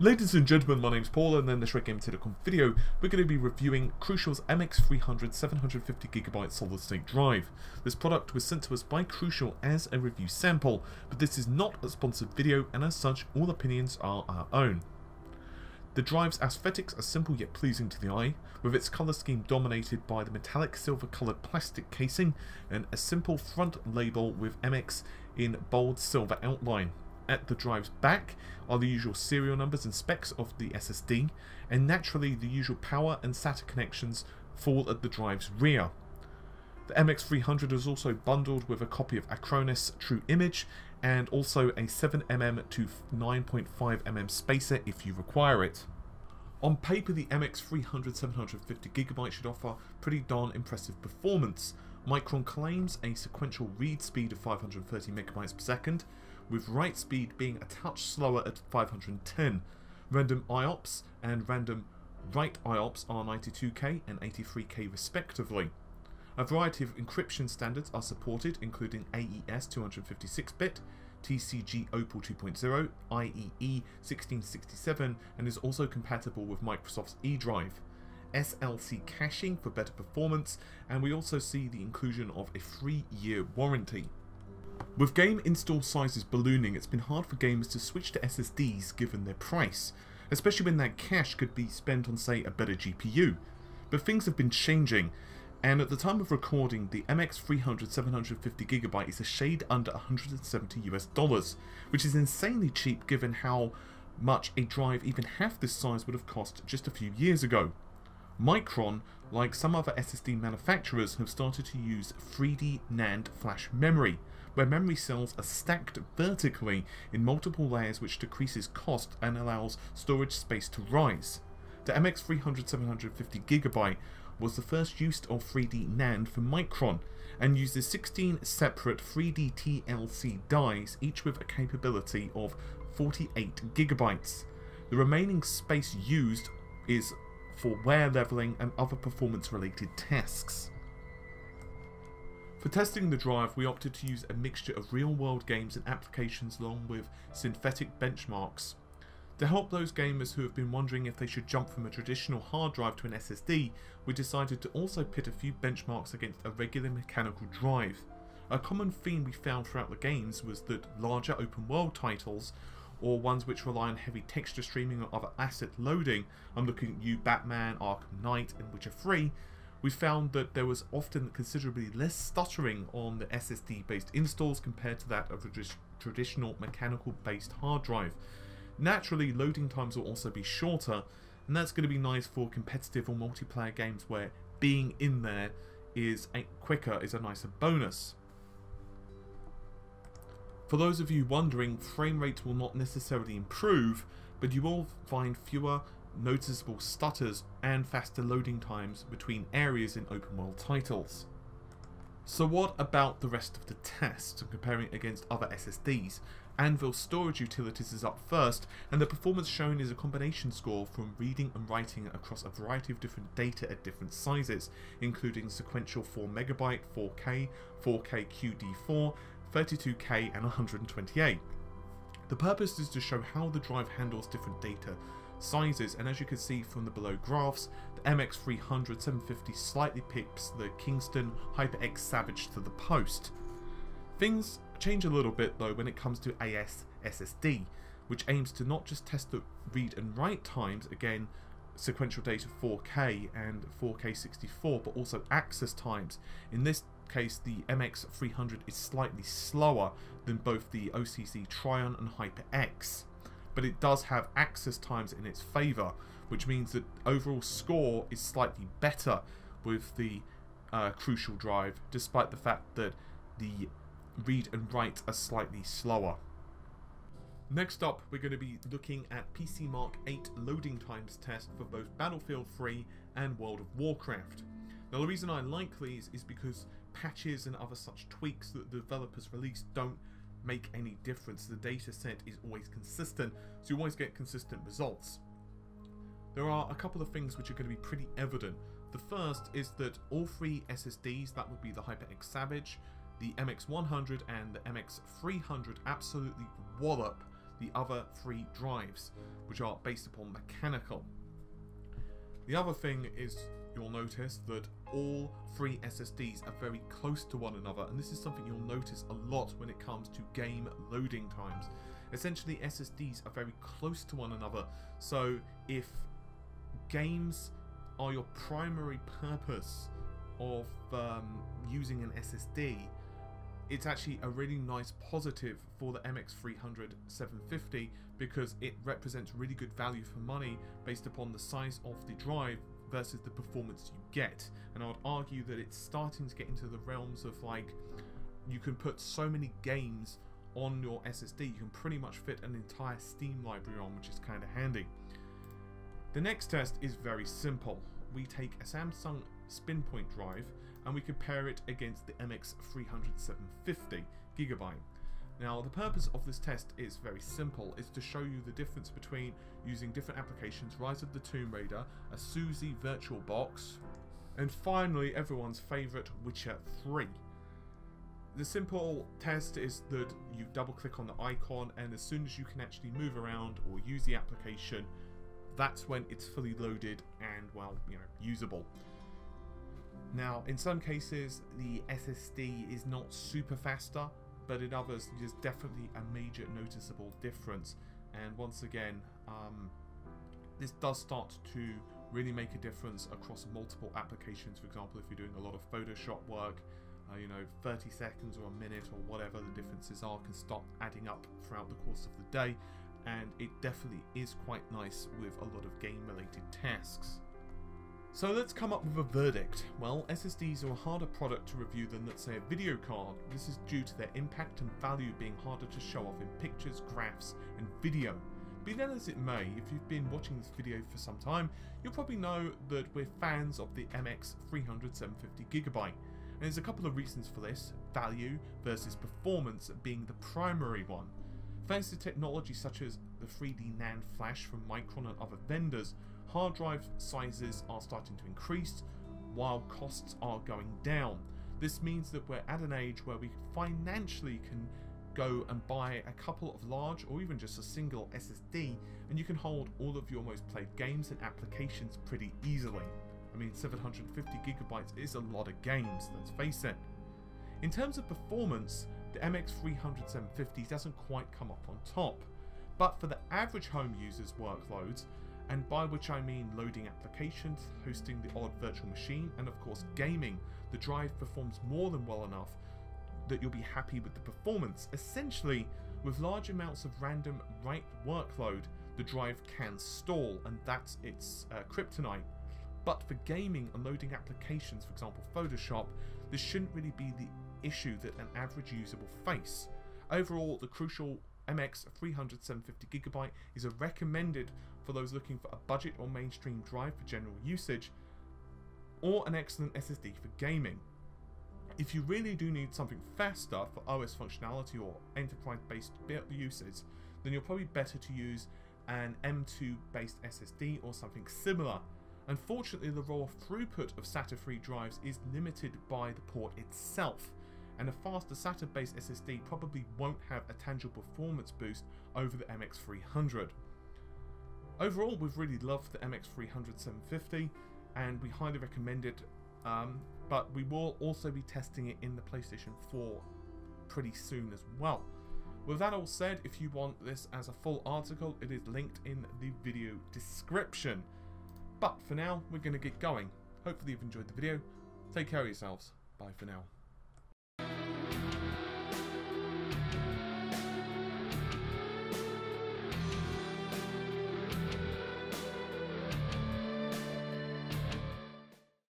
Ladies and gentlemen, my name's Paul, and in this Red Game Telecom video, we're going to be reviewing Crucial's MX300 750GB solid-state drive. This product was sent to us by Crucial as a review sample, but this is not a sponsored video, and as such, all opinions are our own. The drive's aesthetics are simple yet pleasing to the eye, with its colour scheme dominated by the metallic silver-coloured plastic casing and a simple front label with MX in bold silver outline. At the drive's back are the usual serial numbers and specs of the SSD, and naturally the usual power and SATA connections fall at the drive's rear. The MX300 is also bundled with a copy of Acronis True Image and also a 7mm to 9.5mm spacer if you require it. On paper, the MX300 750GB should offer pretty darn impressive performance. Micron claims a sequential read speed of 530 megabytes per second, with write speed being a touch slower at 510. Random IOPS and random write IOPS are 92K and 83K respectively. A variety of encryption standards are supported, including AES 256-bit, TCG Opal 2.0, IEE 1667, and is also compatible with Microsoft's eDrive. SLC caching for better performance, and we also see the inclusion of a 3-year warranty. With game install sizes ballooning, it's been hard for gamers to switch to SSDs given their price, especially when that cash could be spent on, say, a better GPU. But things have been changing, and at the time of recording, the MX300 750GB is a shade under $170 US, which is insanely cheap given how much a drive even half this size would have cost just a few years ago. Micron, like some other SSD manufacturers, have started to use 3D NAND flash memory, where memory cells are stacked vertically in multiple layers, which decreases cost and allows storage space to rise. The MX300 750GB was the first use of 3D NAND for Micron, and uses 16 separate 3D TLC dies, each with a capability of 48GB. The remaining space used is for wear leveling and other performance related tasks. For testing the drive, we opted to use a mixture of real-world games and applications along with synthetic benchmarks. To help those gamers who have been wondering if they should jump from a traditional hard drive to an SSD, we decided to also pit a few benchmarks against a regular mechanical drive. A common theme we found throughout the games was that larger open-world titles, or ones which rely on heavy texture streaming or other asset loading, I'm looking at you Batman, Arkham Knight and Witcher 3, we found that there was often considerably less stuttering on the SSD based installs compared to that of a traditional mechanical based hard drive. Naturally, loading times will also be shorter, and that's going to be nice for competitive or multiplayer games where being in there is quicker is a nicer bonus. For those of you wondering, frame rate will not necessarily improve, but you will find fewer noticeable stutters and faster loading times between areas in open world titles. So what about the rest of the test, comparing against other SSDs? Anvil storage utilities is up first, and the performance shown is a combination score from reading and writing across a variety of different data at different sizes, including sequential 4MB, 4K, 4K QD4, 32K and 128. The purpose is to show how the drive handles different data sizes, and as you can see from the below graphs, the MX300 750 slightly pips the Kingston HyperX Savage to the post. Things change a little bit though when it comes to AS SSD, which aims to not just test the read and write times, again sequential data 4K and 4K 64, but also access times. In this case, the MX300 is slightly slower than both the OCZ Trion and HyperX, but it does have access times in its favour, which means that overall score is slightly better with the Crucial drive, despite the fact that the read and write are slightly slower. Next up, we're going to be looking at PC Mark 8 loading times test for both Battlefield 3 and World of Warcraft. Now the reason I like these is because patches and other such tweaks that the developers release don't make any difference. The data set is always consistent, so you always get consistent results. There are a couple of things which are going to be pretty evident. The first is that all three SSDs, that would be the HyperX Savage, the MX100 and the MX300, absolutely wallop the other 3 drives, which are based upon mechanical. The other thing is, you'll notice that all 3 SSDs are very close to one another, and this is something you'll notice a lot when it comes to game loading times. Essentially, SSDs are very close to one another, so if games are your primary purpose of using an SSD, it's actually a really nice positive for the MX300 750 because it represents really good value for money based upon the size of the drive versus the performance you get. And I would argue that it's starting to get into the realms of, like, you can put so many games on your SSD, you can pretty much fit an entire Steam library on, which is kind of handy. The next test is very simple. We take a Samsung SpinPoint drive and we compare it against the MX300 750GB. Now, the purpose of this test is very simple. It's to show you the difference between using different applications, Rise of the Tomb Raider, a SUSE VirtualBox, and finally everyone's favourite, Witcher 3. The simple test is that you double click on the icon, and as soon as you can actually move around or use the application, that's when it's fully loaded and, well, you know, usable. Now, in some cases the SSD is not super faster, but in others there's definitely a major noticeable difference. And once again, this does start to really make a difference across multiple applications. For example, if you're doing a lot of Photoshop work, you know, 30 seconds or a minute or whatever the differences are can start adding up throughout the course of the day, and it definitely is quite nice with a lot of game related tasks. So let's come up with a verdict. Well, SSDs are a harder product to review than, let's say, a video card. This is due to their impact and value being harder to show off in pictures, graphs and video. Be that as it may, if you've been watching this video for some time, you'll probably know that we're fans of the MX300 750GB. And there's a couple of reasons for this, value versus performance being the primary one. Thanks to technology such as the 3D NAND flash from Micron and other vendors, hard drive sizes are starting to increase while costs are going down. This means that we're at an age where we financially can go and buy a couple of large or even just a single SSD, and you can hold all of your most played games and applications pretty easily. I mean, 750GB is a lot of games, let's face it. In terms of performance, the MX300 750 doesn't quite come up on top, but for the average home user's workloads, and by which I mean loading applications, hosting the odd virtual machine, and of course gaming, the drive performs more than well enough that you'll be happy with the performance. Essentially, with large amounts of random write workload, the drive can stall, and that's its kryptonite. But for gaming and loading applications, for example Photoshop, this shouldn't really be the issue that an average user will face. Overall, the crucial MX300 750GB is a recommended for those looking for a budget or mainstream drive for general usage, or an excellent SSD for gaming. If you really do need something faster for OS functionality or enterprise-based uses, then you're probably better to use an M2 based SSD or something similar. Unfortunately, the raw throughput of SATA 3 drives is limited by the port itself, and a faster SATA based SSD probably won't have a tangible performance boost over the MX300. Overall, we've really loved the MX300 750 and we highly recommend it, but we will also be testing it in the PlayStation 4 pretty soon as well. With that all said, if you want this as a full article, it is linked in the video description. But for now, we're going to get going. Hopefully you've enjoyed the video. Take care of yourselves. Bye for now.